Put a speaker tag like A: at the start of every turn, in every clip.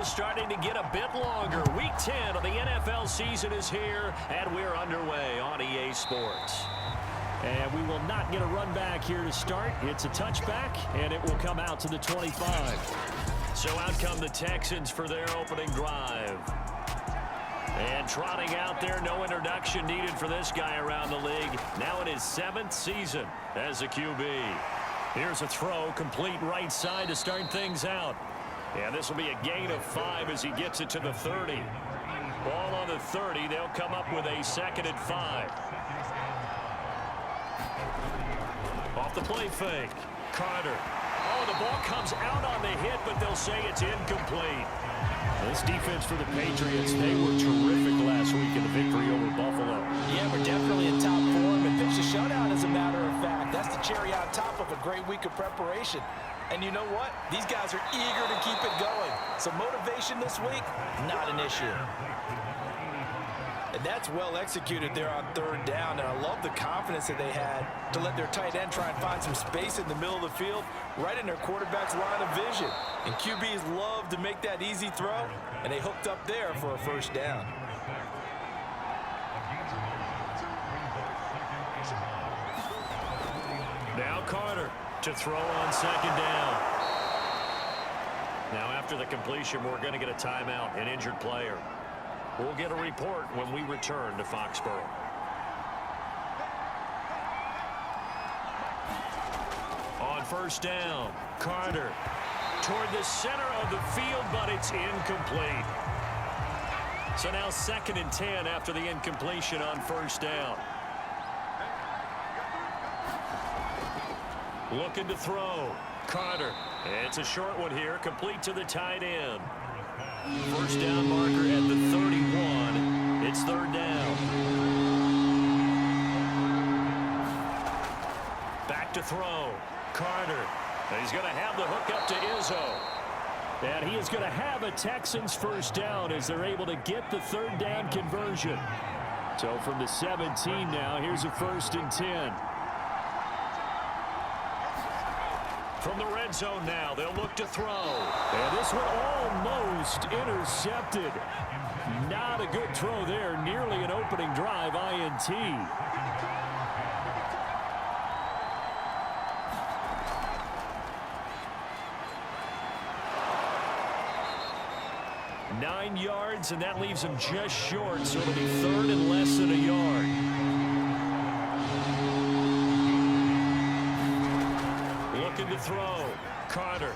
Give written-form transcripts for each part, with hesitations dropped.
A: window starting to get a bit longer. Week 10 of the NFL season is here, and we're underway on EA Sports.
B: And we will not get a run back here to start. It's a touchback, and it will come out to the 25.
A: So out come the Texans for their opening drive. And trotting out there, no introduction needed for this guy around the league. Now in his 7th season as a QB. Here's a throw, complete right side to start things out. And this will be a gain of 5 as he gets it to the 30. Ball on the 30. They'll come up with a 2nd and 5. Off the play fake. Carter. Oh, the ball comes out on the hit, but they'll say it's incomplete.
B: This defense for the Patriots, they were terrific last week in the victory over Buffalo.
C: Yeah, we're definitely in top form and pitched a shutout, as a matter of fact. That's the cherry on top of a great week of preparation. And you know what? These guys are eager to keep it going. So motivation this week, not an issue. And that's well executed there on 3rd down. And I love the confidence that they had to let their tight end try and find some space in the middle of the field, right in their quarterback's line of vision. And QBs love to make that easy throw, and they hooked up there for a 1st down.
A: Now Carter to throw on 2nd down. Now after the completion, we're going to get a timeout, an injured player. We'll get a report when we return to Foxborough. On 1st down, Carter toward the center of the field, but it's incomplete. So now 2nd and 10 after the incompletion on 1st down. Looking to throw. Carter. It's a short one here, complete to the tight end. 1st down marker at the 31. It's 3rd down. Back to throw. Carter. He's going to have the hook up to Izzo.
B: And he is going to have a Texans 1st down as they're able to get the 3rd down conversion. So from the 17 now, here's a 1st and 10.
A: From the red zone now, they'll look to throw.
B: And this one almost intercepted. Not a good throw there. Nearly an opening drive INT. Nine yards, and that leaves him just short, so it'll be 3rd and less than a yard.
A: Looking to throw. Carter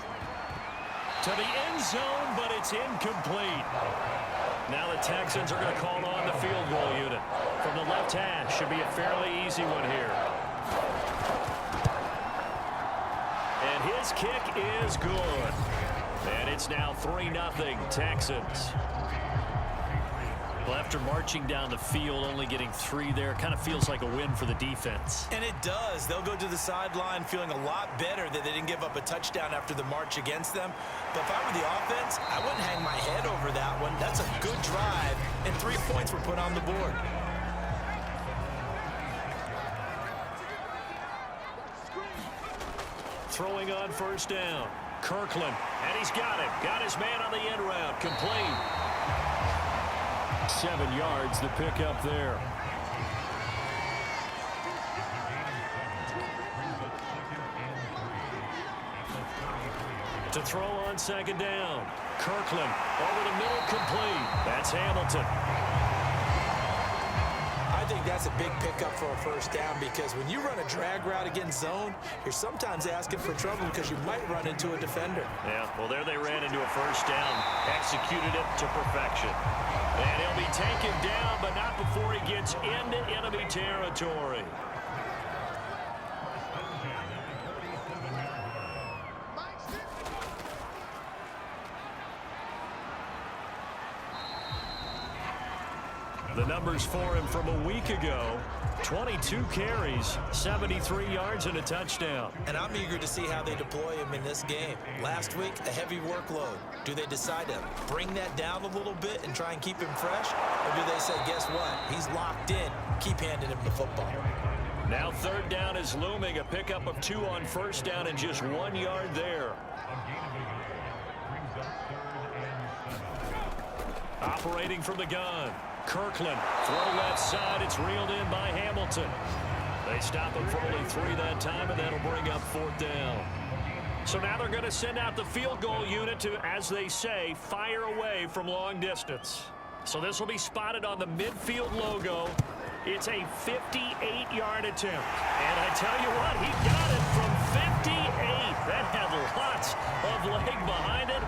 A: to the end zone, but it's incomplete. Now the Texans are going to call on the field goal unit. From the left hash, should be a fairly easy one here. And his kick is good. And it's now 3-0 Texans. Well, after marching down the field, only getting 3 there, kind of feels like a win for the defense.
C: And it does. They'll go to the sideline feeling a lot better that they didn't give up a touchdown after the march against them. But if I were the offense, I wouldn't hang my head over that one. That's a good drive, and 3 points were put on the board.
A: Throwing on 1st down. Kirkland, and he's got him. Got his man on the end route. Complete.
B: 7 yards to pick up there.
A: To throw on 2nd down. Kirkland over the middle, complete. That's Hamilton.
C: I think that's a big pickup for a 1st down because when you run a drag route against zone, you're sometimes asking for trouble because you might run into a defender.
A: Yeah, well, there they ran into a 1st down. Executed it to perfection. And he'll be taken down, but not before he gets into enemy territory. The numbers for him from a week ago: 22 carries, 73 yards, and a touchdown.
C: And I'm eager to see how they deploy him in this game. Last week, a heavy workload. Do they decide to bring that down a little bit and try and keep him fresh? Or do they say, guess what? He's locked in. Keep handing him the football.
A: Now 3rd down is looming. A pickup of 2 on 1st down and just 1 yard there. Operating from the gun. Kirkland, throw left side. It's reeled in by Hamilton. They stop him for only 3 that time, and that'll bring up 4th down. So now they're going to send out the field goal unit to, as they say, fire away from long distance. So this will be spotted on the midfield logo. It's a 58-yard attempt. And I tell you what, he got it from 58. That had lots of leg behind it.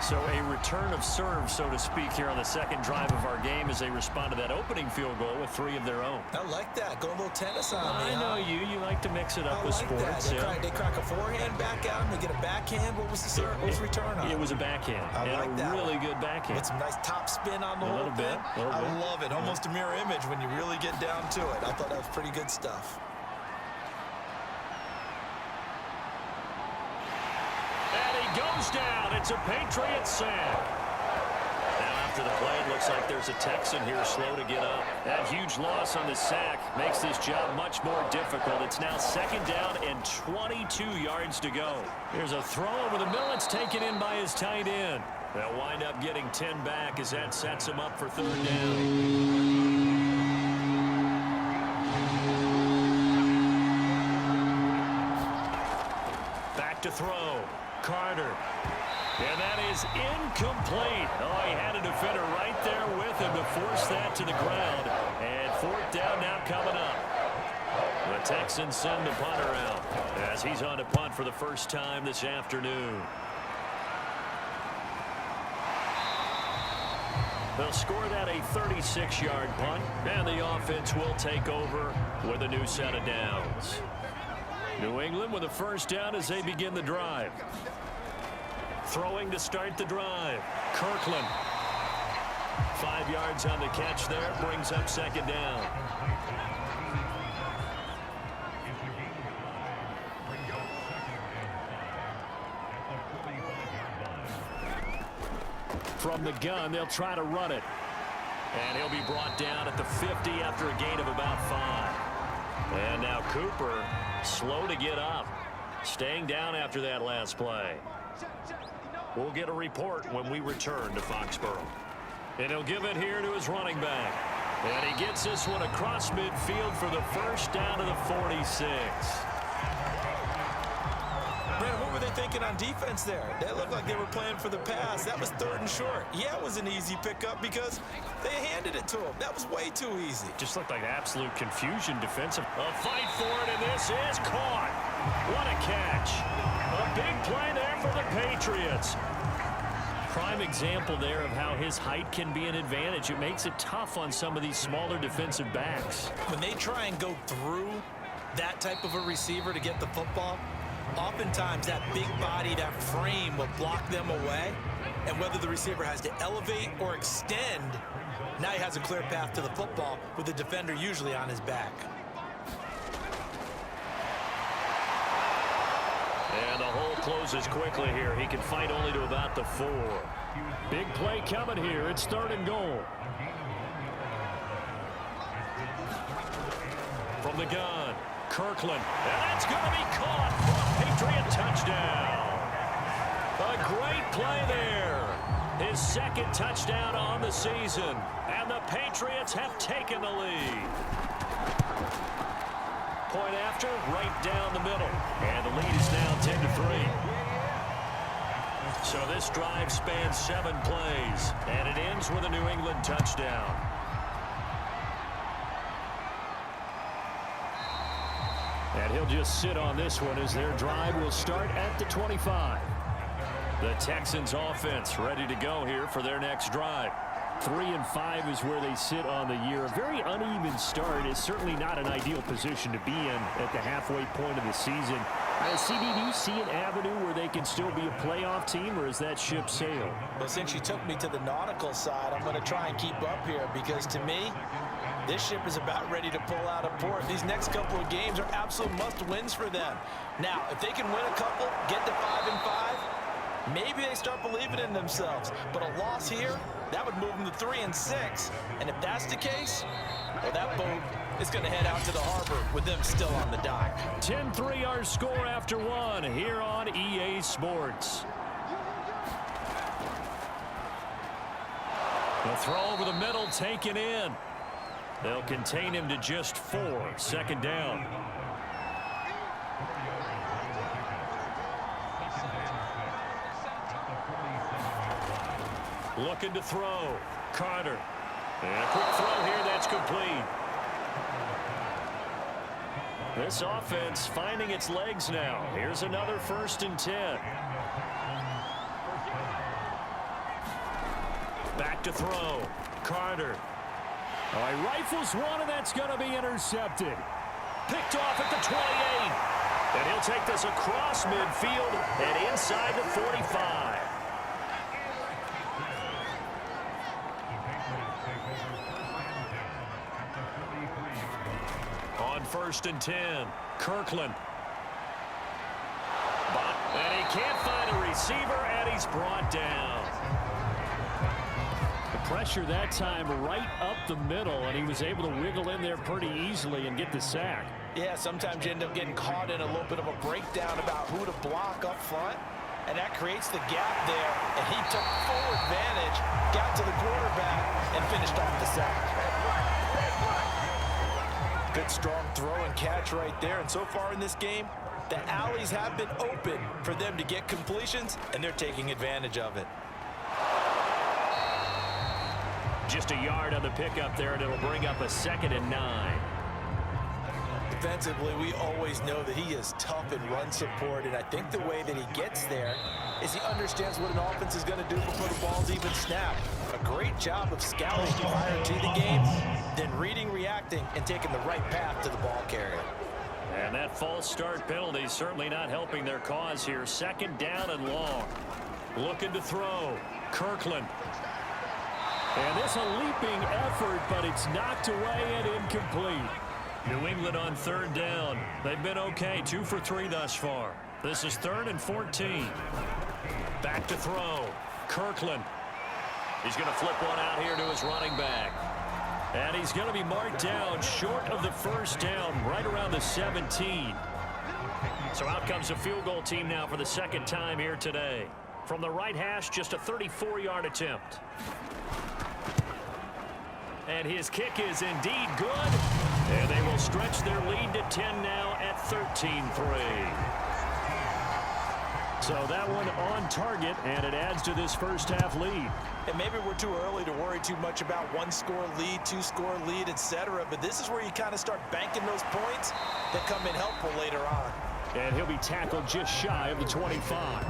A: So a return of serve, so to speak, here on the second drive of our game as they respond to that opening field goal with 3 of their own.
C: I like that. Go a little tennis on me.
A: I know you. You like to mix it up with sports.
C: They crack a forehand back out and they get a backhand. What was the serve? What was the return on?
A: It was a backhand.
C: I like that.
A: Really good backhand.
C: With some nice top spin on the whole thing. I love it. Almost a mirror image when you really get down to it. I thought that was pretty good stuff.
A: Goes down. It's a Patriots sack. Now after the play, it looks like there's a Texan here slow to get up. That huge loss on the sack makes this job much more difficult. It's now 2nd down and 22 yards to go. Here's a throw over the middle. It's taken in by his tight end. They'll wind up getting 10 back as that sets him up for 3rd down. Back to throw. Carter. And that is incomplete. Oh, he had a defender right there with him to force that to the ground. And 4th down now coming up. The Texans send the punter out as he's on to punt for the first time this afternoon. They'll score that a 36-yard punt, and the offense will take over with a new set of downs. New England with a 1st down as they begin the drive. Throwing to start the drive. Kirkland. 5 yards on the catch there. Brings up 2nd down. From the gun, they'll try to run it. And he'll be brought down at the 50 after a gain of about 5. And now Cooper, slow to get up. Staying down after that last play. We'll get a report when we return to Foxborough. And he'll give it here to his running back. And he gets this one across midfield for the 1st down to the 46.
C: Brandon, what were they thinking on defense there? They looked like they were playing for the pass. That was 3rd and short. Yeah, it was an easy pickup because they handed it to him. That was way too easy.
A: Just looked like absolute confusion defensive. A fight for it, and this is caught. What a catch. A big play there for the Patriots. Prime example there of how his height can be an advantage. It makes it tough on some of these smaller defensive backs.
C: When they try and go through that type of a receiver to get the football, oftentimes that big body, that frame will block them away. And whether the receiver has to elevate or extend, now he has a clear path to the football with the defender usually on his back.
A: And the hole closes quickly here. He can fight only to about the 4. Big play coming here. It's 3rd and goal. From the gun, Kirkland. And that's going to be caught for a Patriot touchdown. A great play there. His 2nd touchdown on the season. And the Patriots have taken the lead. Point after, right down the middle. And the lead is now 10-3. So this drive spans 7 plays. And it ends with a New England touchdown. And he'll just sit on this one as their drive will start at the 25. The Texans offense ready to go here for their next drive. 3-5 is where they sit on the year. A very uneven start is certainly not an ideal position to be in at the halfway point of the season. CD, do you see an avenue where they can still be a playoff team, or is that ship sailed?
C: Well, since you took me to the nautical side, I'm going to try and keep up here because to me, this ship is about ready to pull out of port. These next couple of games are absolute must-wins for them. Now, if they can win a couple, get to 5-5, maybe they start believing in themselves. But a loss here, that would move them to 3-6. And if that's the case, well, that boat is going to head out to the harbor with them still on the dock.
A: 10-3 our score after 1 here on EA Sports. The throw over the middle taken in. They'll contain him to just 4. Second down. Looking to throw. Carter. And a quick throw here. That's complete. This offense finding its legs now. Here's another 1st and 10. Back to throw. Carter.
B: All right, rifles one, and that's going to be intercepted.
A: Picked off at the 28. And he'll take this across midfield and inside the 45. On 1st and 10, Kirkland. And he can't find a receiver, and he's brought down.
B: The pressure that time right up the middle, and he was able to wiggle in there pretty easily and get the sack.
C: Yeah, sometimes you end up getting caught in a little bit of a breakdown about who to block up front, and that creates the gap there, and he took full advantage, got to the quarterback, and finished off the sack. Good strong throw and catch right there, and so far in this game, the alleys have been open for them to get completions, and they're taking advantage of it.
A: Just a yard on the pickup there, and it'll bring up a 2nd and 9.
C: Defensively, we always know that he is tough in run support, and I think the way that he gets there is he understands what an offense is going to do before the ball's even snapped. A great job of scouting prior to the game, then reading, reacting, and taking the right path to the ball carrier.
A: And that false start penalty certainly not helping their cause here. 2nd down and long. Looking to throw. Kirkland.
B: And this a leaping effort, but it's knocked away and incomplete.
A: New England on 3rd down. They've been okay, 2 for 3 thus far. This is 3rd and 14. Back to throw. Kirkland. He's going to flip one out here to his running back. And he's going to be marked down short of the 1st down, right around the 17. So out comes a field goal team now for the 2nd time here today. From the right hash, just a 34-yard attempt. And his kick is indeed good. And they will stretch their lead to 10 now at 13-3.
B: So that one on target, and it adds to this first half lead.
C: And maybe we're too early to worry too much about 1-score lead, 2-score lead, etc. But this is where you kind of start banking those points that come in helpful later on.
B: And he'll be tackled just shy of the 25.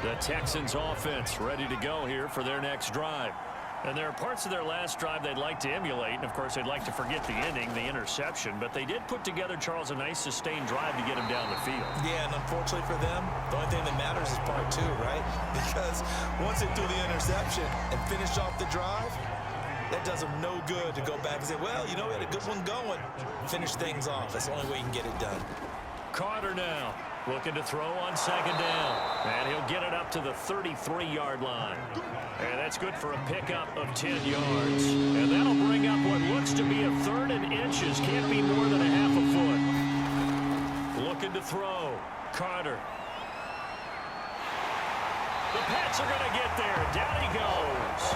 A: The Texans offense ready to go here for their next drive. And there are parts of their last drive they'd like to emulate. And, of course, they'd like to forget the inning, the interception. But they did put together, Charles, a nice sustained drive to get him down the field.
C: Yeah, and unfortunately for them, the only thing that matters is part 2, right? Because once they threw the interception and finished off the drive, that does them no good to go back and say, well, you know, we had a good one going. Finish things off. That's the only way you can get it done.
A: Carter now looking to throw on 2nd down. And he'll get it up to the 33-yard line. And that's good for a pickup of 10 yards. And that'll bring up what looks to be a 3rd and inches. Can't be more than a half a foot. Looking to throw. Carter. The Pats are going to get there. Down he goes.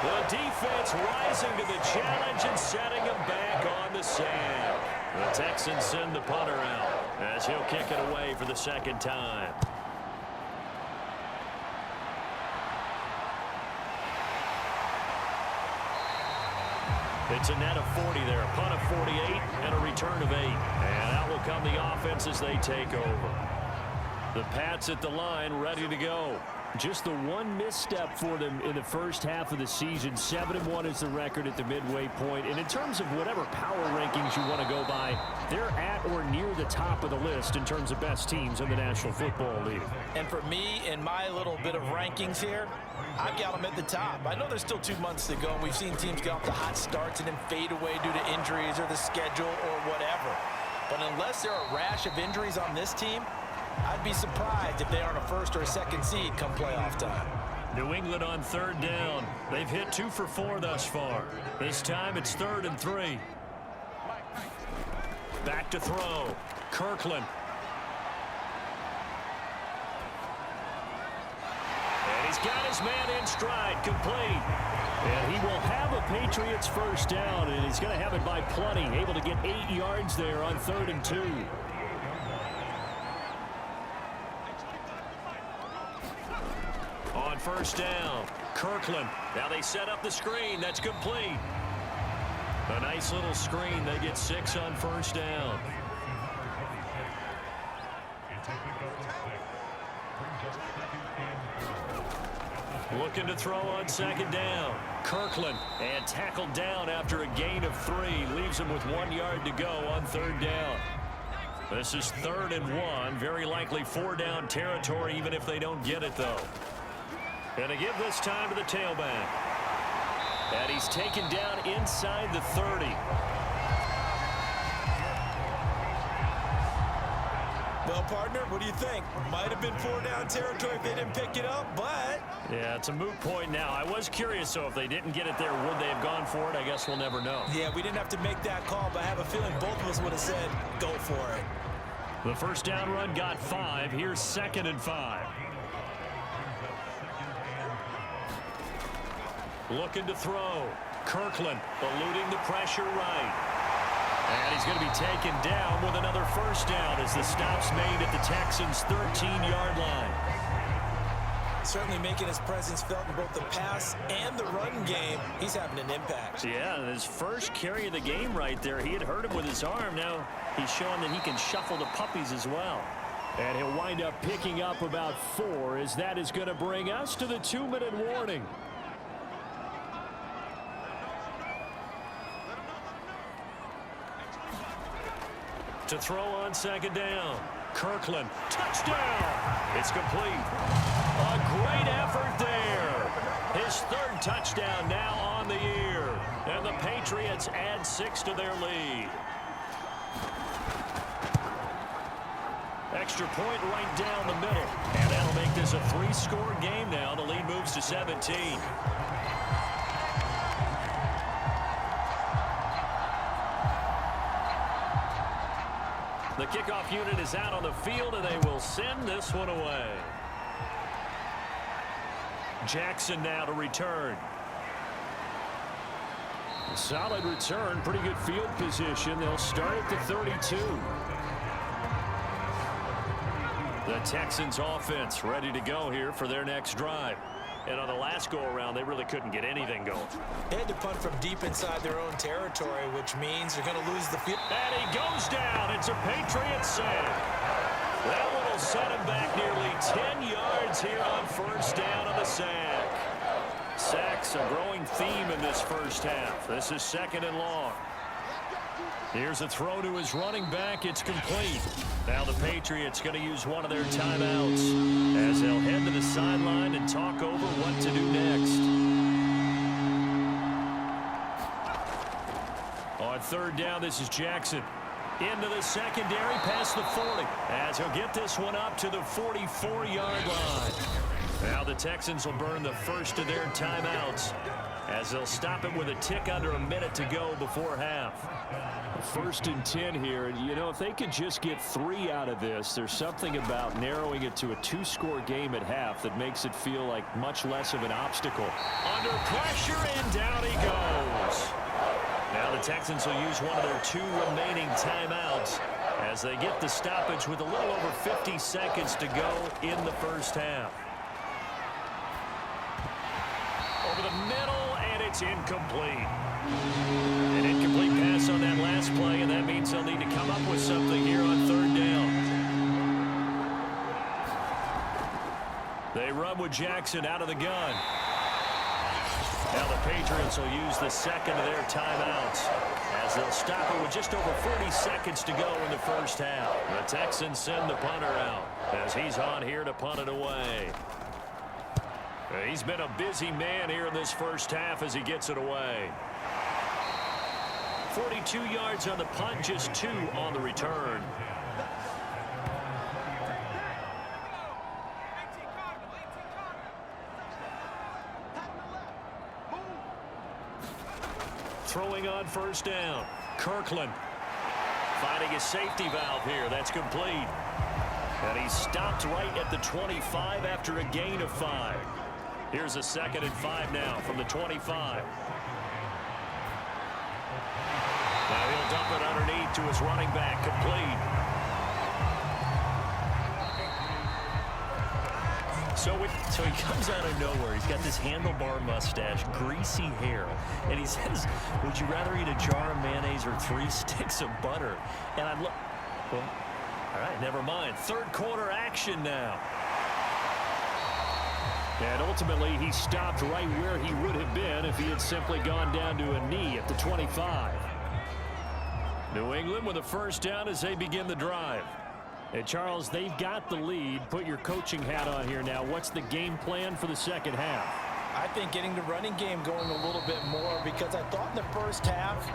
A: The defense rising to the challenge and setting him back on the sand. The Texans send the punter out as he'll kick it away for the 2nd time. It's a net of 40 there, a punt of 48 and a return of 8. And out will come the offense as they take over. The Pats at the line ready to go.
B: Just the one misstep for them in the first half of the season. 7-1 is the record at the midway point. And in terms of whatever power rankings you want to go by, they're at or near the top of the list in terms of best teams in the National Football League.
C: And for me, in my little bit of rankings here, I've got them at the top. I know there's still 2 months to go, and we've seen teams get off to hot starts and then fade away due to injuries or the schedule or whatever. But unless there are a rash of injuries on this team, I'd be surprised if they aren't a 1st or a 2nd seed come playoff time.
A: New England on 3rd down. They've hit 2 for 4 thus far. This time it's 3rd and 3. Back to throw. Kirkland. And He's got his man in stride, complete.
B: And he will have a Patriots first down, and he's going to have it by plenty, able to get 8 yards there on 3rd and 2.
A: On first down, Kirkland. Now they set up the screen. That's complete. A nice little screen. They get 6 on first down. Looking to throw on 2nd down. Kirkland, and tackled down after a gain of 3. Leaves him with 1 yard to go on 3rd down. This is 3rd and 1. Very likely 4 down territory, even if they don't get it, though. And to give this time to the tailback. And he's taken down inside the 30.
C: Well, partner, what do you think? Might have been 4 down territory if they didn't pick it up, but...
A: Yeah, it's a moot point now. I was curious, so if they didn't get it there, would they have gone for it? I guess we'll never know.
C: Yeah, we didn't have to make that call, but I have a feeling both of us would have said, go for it.
A: The first down run got 5. Here's 2nd and 5. Looking to throw. Kirkland eluding the pressure right. And he's going to be taken down with another first down as the stop's made at the Texans' 13-yard line.
C: Certainly making his presence felt in both the pass and the run game. He's having an impact.
A: Yeah, his first carry of the game right there. He had hurt him with his arm. Now he's showing that he can shuffle the puppies as well.
B: And he'll wind up picking up about 4 as that is going to bring us to the 2-minute warning.
A: To throw on 2nd down. Kirkland, touchdown. It's complete. A great effort there. His 3rd touchdown now on the year. And the Patriots add 6 to their lead. Extra point right down the middle. And that'll make this a 3-score game now. The lead moves to 17. The kickoff unit is out on the field, and they will send this one away. Jackson now to return.
B: A solid return, pretty good field position. They'll start at the 32.
A: The Texans offense ready to go here for their next drive. And on the last go-around, they really couldn't get anything going.
C: They had to punt from deep inside their own territory, which means they're going to lose the field.
A: And he goes down. It's a Patriots save. That one will set him back nearly 10 yards here on first down on the sack. Sacks a growing theme in this first half. This is 2nd and long. Here's a throw to his running back. It's complete. Now the Patriots going to use one of their timeouts as they'll head to the sideline and talk over what to do next. On 3rd down, this is Jackson. Into the secondary past the 40 as he'll get this one up to the 44-yard line. Now the Texans will burn the first of their timeouts as they'll stop it with a tick under a minute to go before half.
B: 1st and 10 here, and you know, if they could just get 3 out of this, there's something about narrowing it to a 2-score game at half that makes it feel like much less of an obstacle.
A: Under pressure, and down he goes. Now the Texans will use one of their 2 remaining timeouts as they get the stoppage with a little over 50 seconds to go in the first half. Over the middle, and it's incomplete. An incomplete pass on that last play, and that means they'll need to come up with something here on 3rd down. They run with Jackson out of the gun. Now the Patriots will use the 2nd of their timeouts as they'll stop it with just over 40 seconds to go in the first half. The Texans send the punter out as he's on here to punt it away. He's been a busy man here in this first half as he gets it away. 42 yards on the punt, just 2 on the return. Throwing on first down. Kirkland finding a safety valve here. That's complete. And he's stopped right at the 25 after a gain of 5. Here's a 2nd and 5 now from the 25. Now he'll dump it underneath to his running back, complete. So he comes out of nowhere. He's got this handlebar mustache, greasy hair, and he says, would you rather eat a jar of mayonnaise or 3 sticks of butter? And I look, well, all right, never mind. Third quarter action now.
B: And ultimately, he stopped right where he would have been if he had simply gone down to a knee at the 25. New England with a first down as they begin the drive. And Charles, they've got the lead. Put your coaching hat on here now. What's the game plan for the second half?
C: I think getting the running game going a little bit more, because I thought in the first half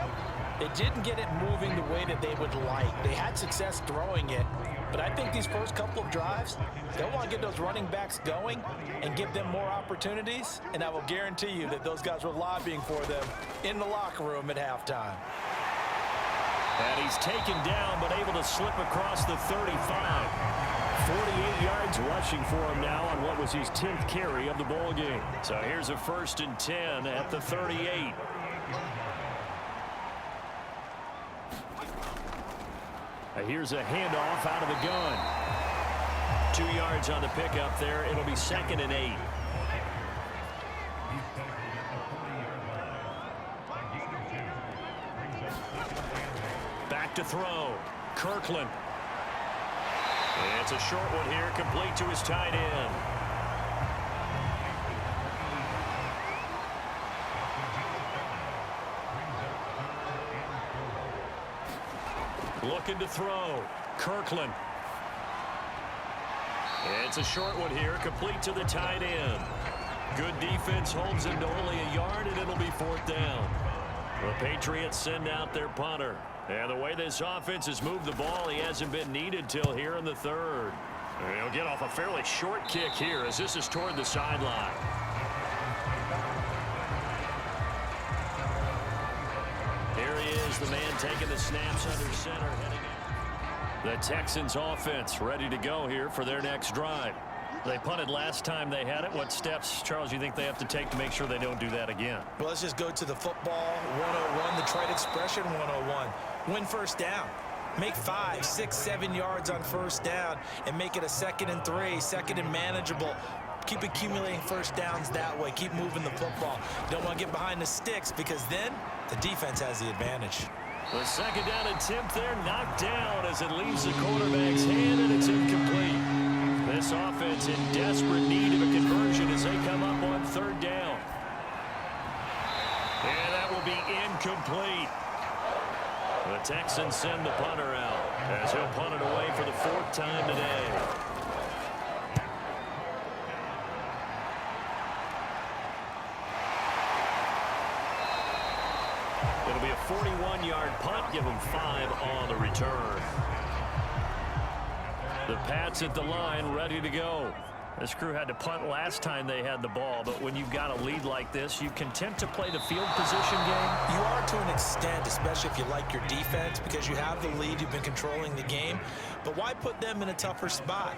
C: they didn't get it moving the way that they would like. They had success throwing it, but I think these first couple of drives, they'll want to get those running backs going and give them more opportunities, and I will guarantee you that those guys were lobbying for them in the locker room at halftime.
B: And he's taken down, but able to slip across the 35. 48 yards rushing for him now on what was his 10th carry of the ball game.
A: So here's a 1st and 10 at the 38.
B: Here's a handoff out of the gun.
A: 2 yards on the pickup there. It'll be 2nd and 8. Back to throw. Kirkland. And it's a short one here, complete to his tight end. Looking to throw. Kirkland. And it's a short one here, complete to the tight end. Good defense holds him to only a yard, and it'll be 4th down. The Patriots send out their punter. And the way this offense has moved the ball, he hasn't been needed till here in the 3rd. And he'll get off a fairly short kick here as this is toward the sideline. Here he is, the man taking the snaps under center. Heading in. The Texans offense ready to go here for their next drive. They punted last time they had it. What steps, Charles, you think they have to take to make sure they don't do that again?
C: Well, let's just go to the football 101, the trite expression 101. Win first down. Make 5, 6, 7 yards on first down and make it a 2nd and 3, 2nd and manageable. Keep accumulating first downs that way. Keep moving the football. You don't want to get behind the sticks, because then the defense has the advantage.
A: The 2nd down attempt there knocked down as it leaves the quarterback's hand, and it's incomplete. This offense in desperate need of a conversion as they come up on 3rd down. And that will be incomplete. The Texans send the punter out as he'll punt it away for the 4th time today. It'll be a 41-yard punt, give them 5 on the return. The Pats at the line, ready to go. This crew had to punt last time they had the ball, but when you've got a lead like this, you content to play the field position game?
C: You are to an extent, especially if you like your defense, because you have the lead, you've been controlling the game. But why put them in a tougher spot?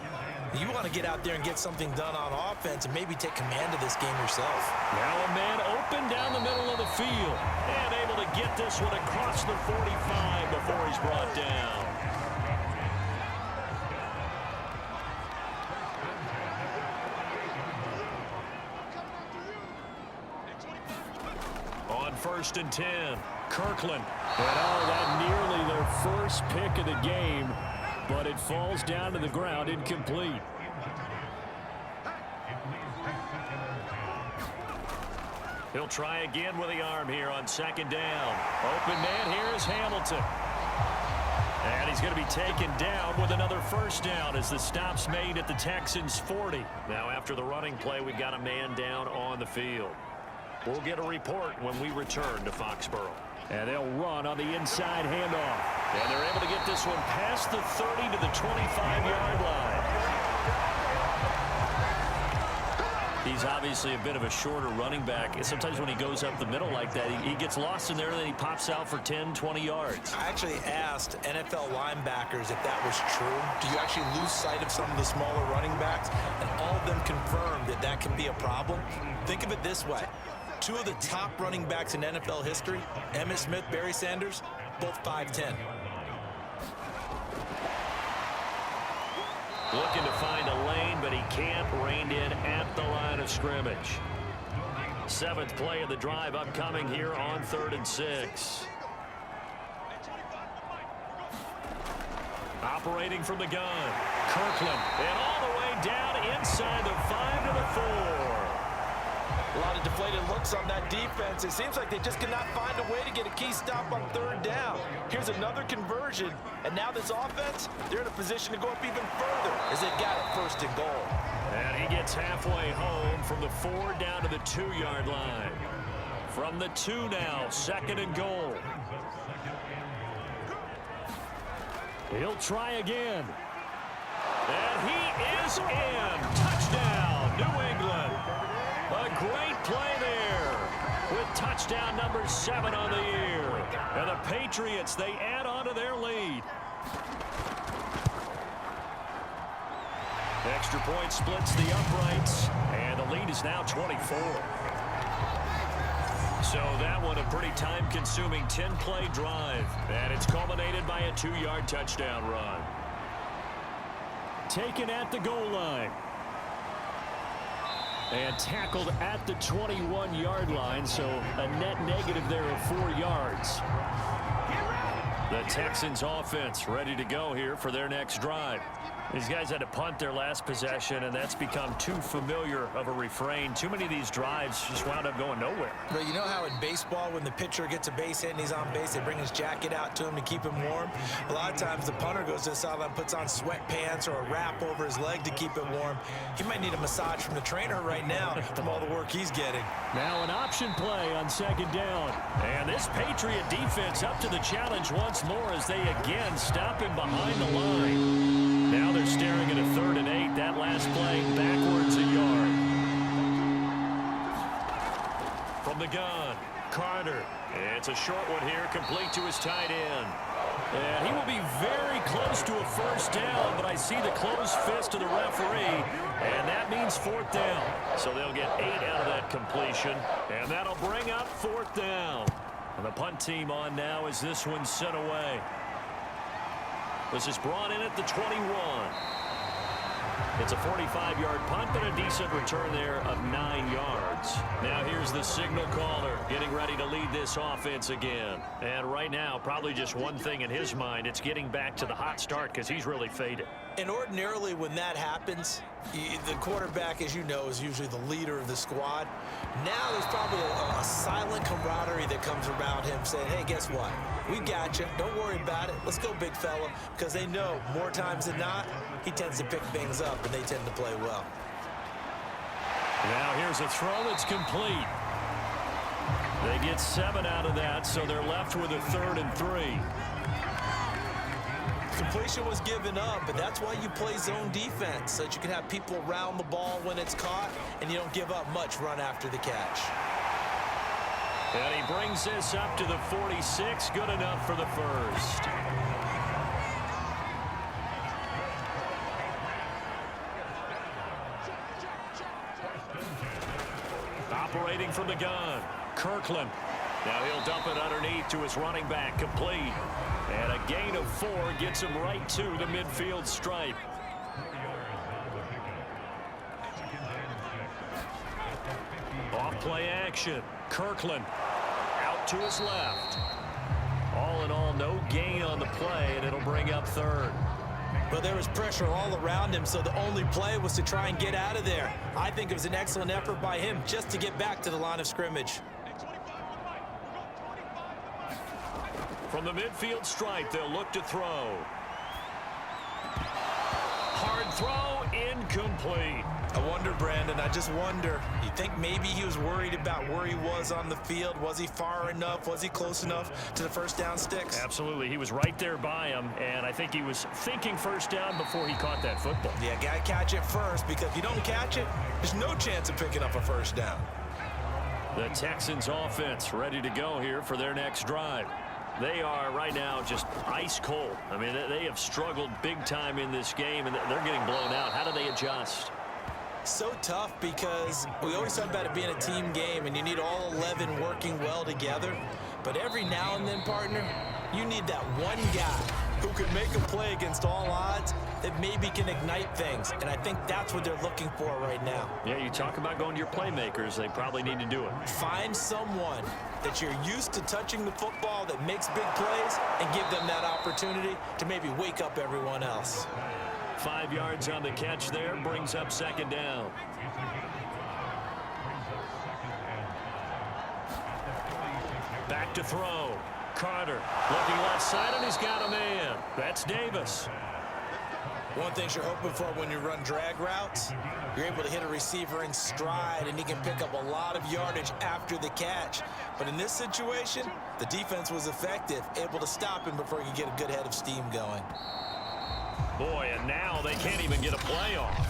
C: You want to get out there and get something done on offense and maybe take command of this game yourself.
A: Now a man open down the middle of the field and able to get this one across the 45 before he's brought down. On 1st and 10, Kirkland.
B: And that nearly their first pick of the game, but it falls down to the ground, incomplete.
A: He'll try again with the arm here on 2nd down. Open man here is Hamilton. And he's going to be taken down with another first down as the stop's made at the Texans' 40. Now after the running play, we've got a man down on the field. We'll get a report when we return to Foxborough.
B: And they'll run on the inside handoff.
A: And they're able to get this one past the 30 to the 25-yard line. He's obviously a bit of a shorter running back. And sometimes when he goes up the middle like that, he gets lost in there, and then he pops out for 10, 20 yards.
C: I actually asked NFL linebackers if that was true. Do you actually lose sight of some of the smaller running backs? And all of them confirmed that that can be a problem. Think of it this way. Two of the top running backs in NFL history, Emmitt Smith, Barry Sanders, both 5'10".
A: Looking to find a lane, but he can't. Reined in at the line of scrimmage. 7th play of the drive upcoming here on 3rd and 6. Operating from the gun. Kirkland. And all the way down inside the 5 to the 4.
C: A lot of deflated looks on that defense. It seems like they just cannot find a way to get a key stop on 3rd down. Here's another conversion, and now this offense, they're in a position to go up even further as they've got it 1st and goal.
A: And he gets halfway home from the 4 down to the 2-yard line. From the 2 now, 2nd and goal.
B: He'll try again.
A: And he is in. Touchdown, New England. A great play there with touchdown number 7 on the year. And the Patriots, they add on to their lead. Extra point splits the uprights, and the lead is now 24. So that one a pretty time-consuming 10-play drive, and it's culminated by a 2-yard touchdown run.
B: Taken at the goal line. And tackled at the 21-yard line, so a net negative there of 4 yards.
A: The Texans offense ready to go here for their next drive. These guys had to punt their last possession, and that's become too familiar of a refrain. Too many of these drives just wound up going nowhere.
C: But you know how in baseball, when the pitcher gets a base hit and he's on base, they bring his jacket out to him to keep him warm? A lot of times the punter goes to the sideline, puts on sweatpants or a wrap over his leg to keep it warm. He might need a massage from the trainer right now from all the work he's getting.
B: Now an option play on 2nd down.
A: And this Patriot defense up to the challenge once more as they again stop him behind the line. Now they're staring at a 3rd and 8. That last play backwards a yard. From the gun, Carter. It's a short one here, complete to his tight end. And he will be very close to a 1st down, but I see the closed fist of the referee, and that means 4th down. So they'll get 8 out of that completion, and that'll bring up 4th down. And the punt team on now as this one's sent away. This is brought in at the 21. It's a 45-yard punt, but a decent return there of 9 yards. Now here's the signal caller getting ready to lead this offense again. And right now, probably just one thing in his mind. It's getting back to the hot start because he's really faded.
C: And ordinarily when that happens, the quarterback, as you know, is usually the leader of the squad. Now there's probably a silent camaraderie that comes around him saying, hey, guess what? We got you. Don't worry about it. Let's go, big fella. Because they know more times than not, he tends to pick things up, and they tend to play well.
A: Now here's a throw that's complete. They get 7 out of that, so they're left with a 3rd and 3.
C: Completion was given up, but that's why you play zone defense, so that you can have people around the ball when it's caught, and you don't give up much run after the catch.
A: And he brings this up to the 46. Good enough for the 1st. Operating from the gun, Kirkland. Now he'll dump it underneath to his running back, complete. And a gain of 4 gets him right to the midfield stripe. Off play action, Kirkland out to his left. All in all, no gain on the play, and it'll bring up 3rd.
C: But there was pressure all around him, so the only play was to try and get out of there. I think it was an excellent effort by him just to get back to the line of scrimmage.
A: From the midfield stripe, they'll look to throw. Hard throw, incomplete.
C: I wonder, Brandon, I just wonder, you think maybe he was worried about where he was on the field? Was he far enough? Was he close enough to the 1st down sticks?
A: Absolutely. He was right there by him, and I think he was thinking 1st down before he caught that football.
C: Yeah, got to catch it first, because if you don't catch it, there's no chance of picking up a 1st down.
A: The Texans offense ready to go here for their next drive. They are right now just ice cold. I mean, they have struggled big time in this game, and they're getting blown out. How do they adjust?
C: So tough because we always talk about it being a team game and you need all 11 working well together. But every now and then, partner, you need that one guy who can make a play against all odds that maybe can ignite things. And I think that's what they're looking for right now.
A: Yeah, you talk about going to your playmakers. They probably need to do it.
C: Find someone that you're used to touching the football that makes big plays and give them that opportunity to maybe wake up everyone else.
A: 5 yards on the catch there, brings up second down. Back to throw. Carter looking left side, and he's got a man. That's Davis.
C: One thing you're hoping for when you run drag routes, you're able to hit a receiver in stride, and he can pick up a lot of yardage after the catch. But in this situation, the defense was effective, able to stop him before he could get a good head of steam going.
A: Boy, and now they can't even get a play off.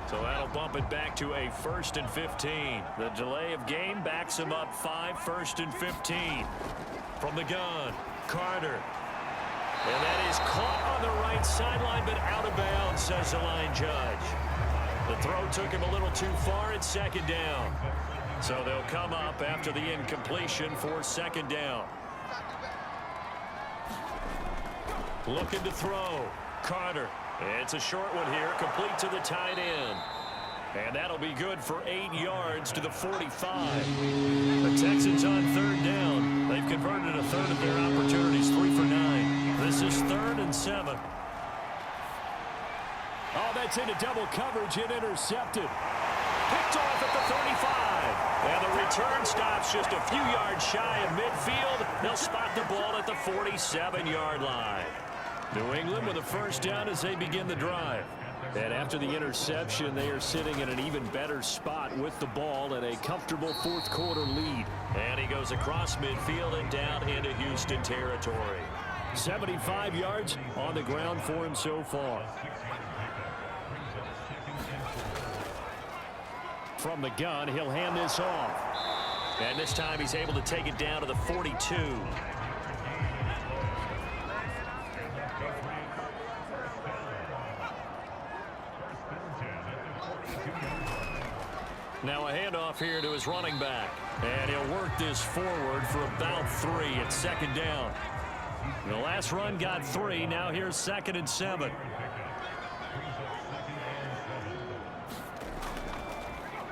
A: So that'll bump it back to a 1st and 15. The delay of game backs him up 5, 1st and 15. From the gun, Carter. And that is caught on the right sideline, but out of bounds, says the line judge. The throw took him a little too far at second down. So they'll come up after the incompletion for second down. Looking to throw. Carter. It's a short one here, complete to the tight end. And that'll be good for 8 yards to the 45. The Texans on third down. They've converted a third of their opportunities, 3 for 9. This is 3rd and 7.
B: Oh, that's into double coverage and intercepted. Picked off at the 35. And the return stops just a few yards shy of midfield. They'll spot the ball at the 47-yard line. New England with a first down as they begin the drive. And after the interception, they are sitting in an even better spot with the ball and a comfortable fourth quarter lead.
A: And he goes across midfield and down into Houston territory.
B: 75 yards on the ground for him so far. From the gun, he'll hand this off.
A: And this time he's able to take it down to the 42. Now a handoff here to his running back. And he'll work this forward for about 3 at second down. The last run got 3. Now here's 2nd and 7.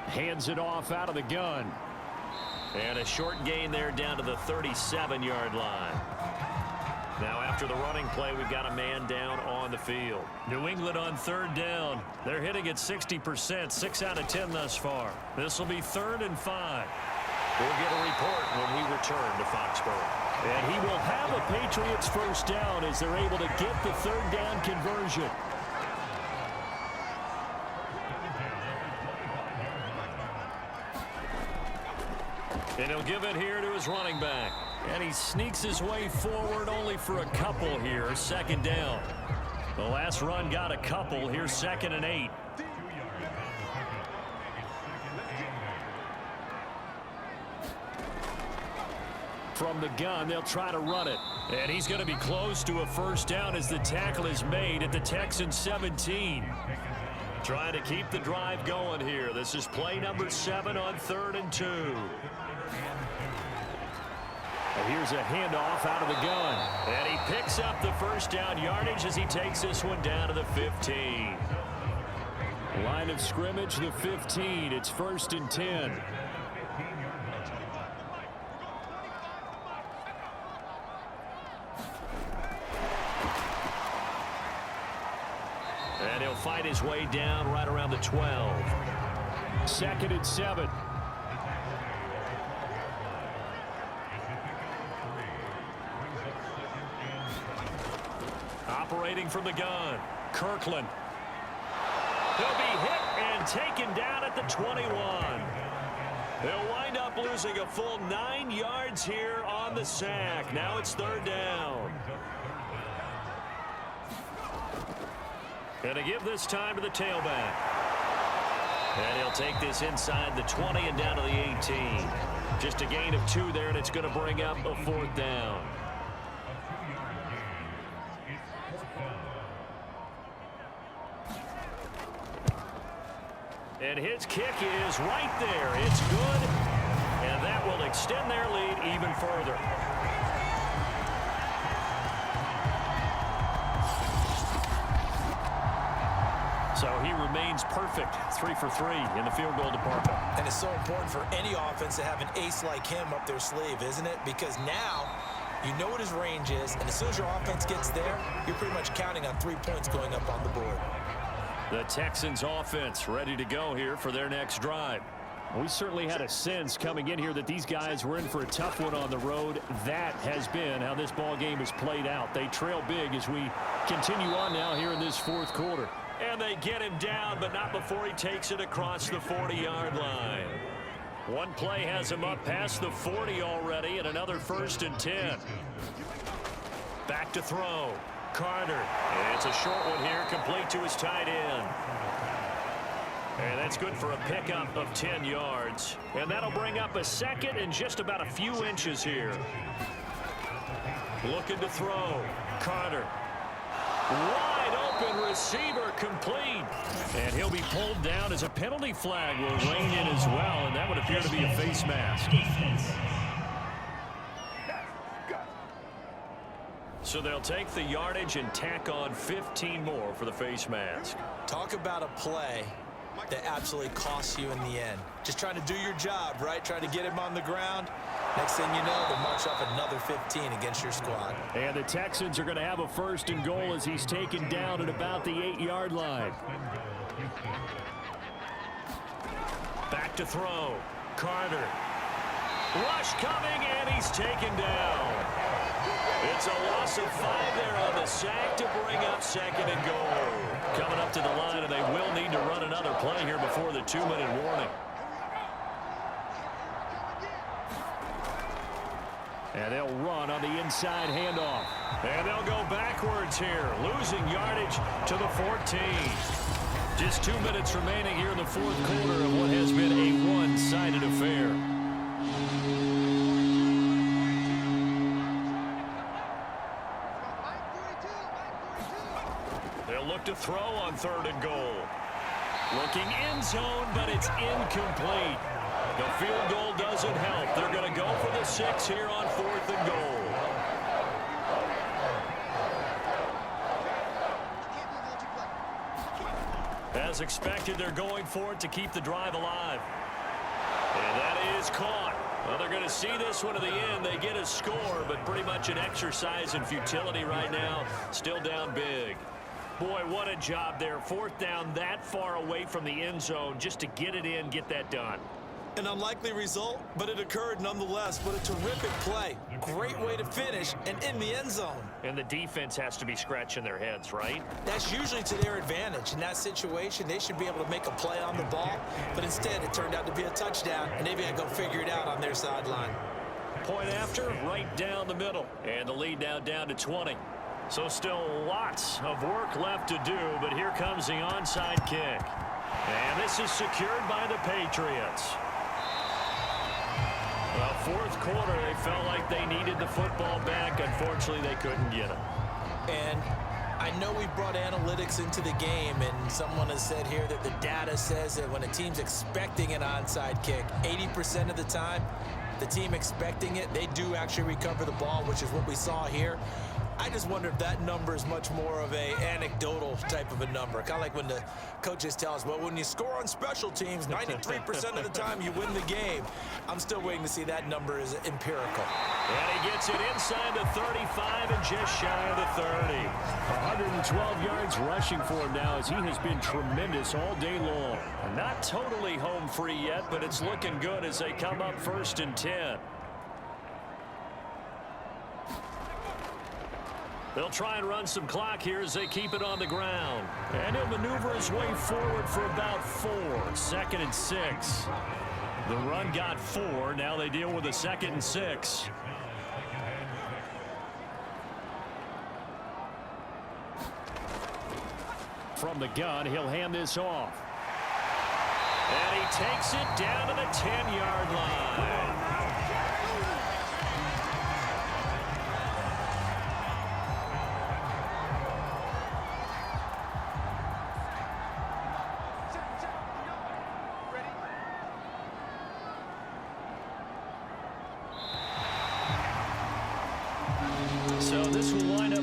B: Hands it off out of the gun.
A: And a short gain there down to the 37-yard line. Now after the running play, we've got a man down on the field. New England on third down. They're hitting at 60%, 6 out of 10 thus far. This will be 3rd and 5. We'll get a report when we return to Foxborough.
B: And he will have a Patriots first down as they're able to get the third down conversion.
A: And he'll give it here to his running back. And he sneaks his way forward only for a couple here. 2nd down. The last run got a couple. Here's 2nd and 8.
B: From the gun, they'll try to run it.
A: And he's going to be close to a first down as the tackle is made at the Texans 17. Trying to keep the drive going here. This is play number 7 on 3rd and 2.
B: And here's a handoff out of the gun.
A: And he picks up the first down yardage as he takes this one down to the 15.
B: Line of scrimmage, the 15. It's 1st and 10.
A: And he'll fight his way down right around the 12.
B: 2nd and 7.
A: Operating from the gun, Kirkland. He'll be hit and taken down at the 21. They'll wind up losing a full 9 yards here on the sack. Now it's 3rd down. Gonna give this time to the tailback. And he'll take this inside the 20 and down to the 18. Just a gain of 2 there, and it's going to bring up a 4th down. And his kick is right there. It's good, and that will extend their lead even further. So he remains perfect, 3 for 3 in the field goal department.
C: And it's so important for any offense to have an ace like him up their sleeve, isn't it? Because now you know what his range is, and as soon as your offense gets there, you're pretty much counting on 3 points going up on the board.
A: The Texans offense ready to go here for their next drive.
B: We certainly had a sense coming in here that these guys were in for a tough one on the road. That has been how this ball game has played out. They trail big as we continue on now here in this fourth quarter.
A: And they get him down, but not before he takes it across the 40-yard line. One play has him up past the 40 already, and another 1st and 10. Back to throw. Carter. And it's a short one here, complete to his tight end. And that's good for a pickup of 10 yards. And that'll bring up a second and just about a few inches here. Looking to throw. Carter. Wide open receiver, complete. And he'll be pulled down as a penalty flag will ring in as well, and that would appear to be a face mask. So they'll take the yardage and tack on 15 more for the face mask.
C: Talk about a play that absolutely costs you in the end. Just trying to do your job, right? Trying to get him on the ground. Next thing you know, they'll march off another 15 against your squad.
B: And the Texans are going to have a 1st and goal as he's taken down at about the 8-yard line.
A: Back to throw. Carter. Rush coming, and he's taken down. It's a loss of 5 there on the sack to bring up 2nd and goal. Coming up to the line, and they will need to run another play here before the 2-minute warning.
B: And they'll run on the inside handoff.
A: And they'll go backwards here, losing yardage to the 14. Just 2 minutes remaining here in the fourth quarter of what has been a one-sided affair. They'll look to throw on 3rd and goal. Looking end zone, but it's incomplete. The field goal doesn't help. They're going to go for the 6 here on 4th and goal. As expected, they're going for it to keep the drive alive. And that is caught. Well, they're going to see this one to the end. They get a score, but pretty much an exercise in futility right now. Still down big. Boy, what a job there. 4th down that far away from the end zone just to get it in, get that done.
C: An unlikely result, but it occurred nonetheless. But a terrific play. Great way to finish and in the end zone.
A: And the defense has to be scratching their heads, right?
C: That's usually to their advantage. In that situation, they should be able to make a play on the ball. But instead, it turned out to be a touchdown, and they've got to go figure it out on their sideline.
A: Point after, right down the middle. And the lead now down to 20. So still lots of work left to do, but here comes the onside kick. And this is secured by the Patriots. Well, fourth quarter, they felt like they needed the football back. Unfortunately, they couldn't get it.
C: And I know we brought analytics into the game, and someone has said here that the data says that when a team's expecting an onside kick, 80% of the time, the team expecting it, they do actually recover the ball, which is what we saw here. I just wonder if that number is much more of a anecdotal type of a number. Kind of like when the coaches tell us, well, when you score on special teams, 93% of the time you win the game. I'm still waiting to see that number is empirical.
A: And he gets it inside the 35 and just shy of the 30.
B: 112 yards rushing for him now as he has been tremendous all day long.
A: Not totally home free yet, but it's looking good as they come up 1st and 10. They'll try and run some clock here as they keep it on the ground. And he'll maneuver his way forward for about 4. 2nd and 6. The run got 4. Now they deal with a 2nd and 6.
B: From the gun, he'll hand this off.
A: And he takes it down to the 10-yard line. this will wind up